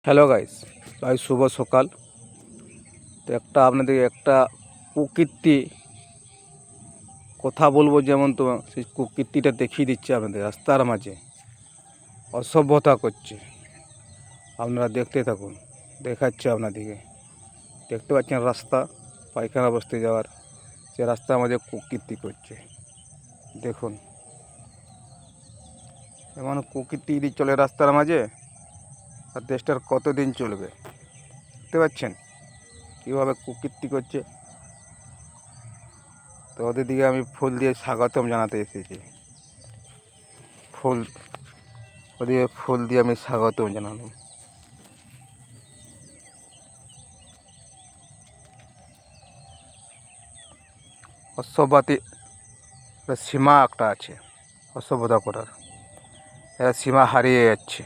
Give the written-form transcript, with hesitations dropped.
Hello guys, আজ শুভ সকাল। তো আপনাদের একটা প্রকৃতি কথা বলবো, যেমন তো সেই প্রকৃতিটা দেখিয়ে দিচ্ছে আপনাদের। রাস্তার মাঝে অসভ্যতা করছে, আপনারা দেখতে থাকুন। দেখাচ্ছে আপনাদেরকে, দেখতে পাচ্ছেন রাস্তা পায়খানা বসতে যাওয়ার, সে রাস্তার মাঝে প্রকৃতি করছে। দেখুন, এমন প্রকৃতি যদি চলে রাস্তার মাঝে, আর দেশটার কতদিন চলবে? দেখতে পাচ্ছেন কীভাবে কুকীর্তি করছে। তো ওদের দিকে আমি ফুল দিয়ে স্বাগতম জানাতে এসেছি। ওদিকে ফুল দিয়ে আমি স্বাগতম জানালাম। অসভ্যতার সীমা একটা আছে, অসভ্যতা করার, এরা সীমা হারিয়ে যাচ্ছে।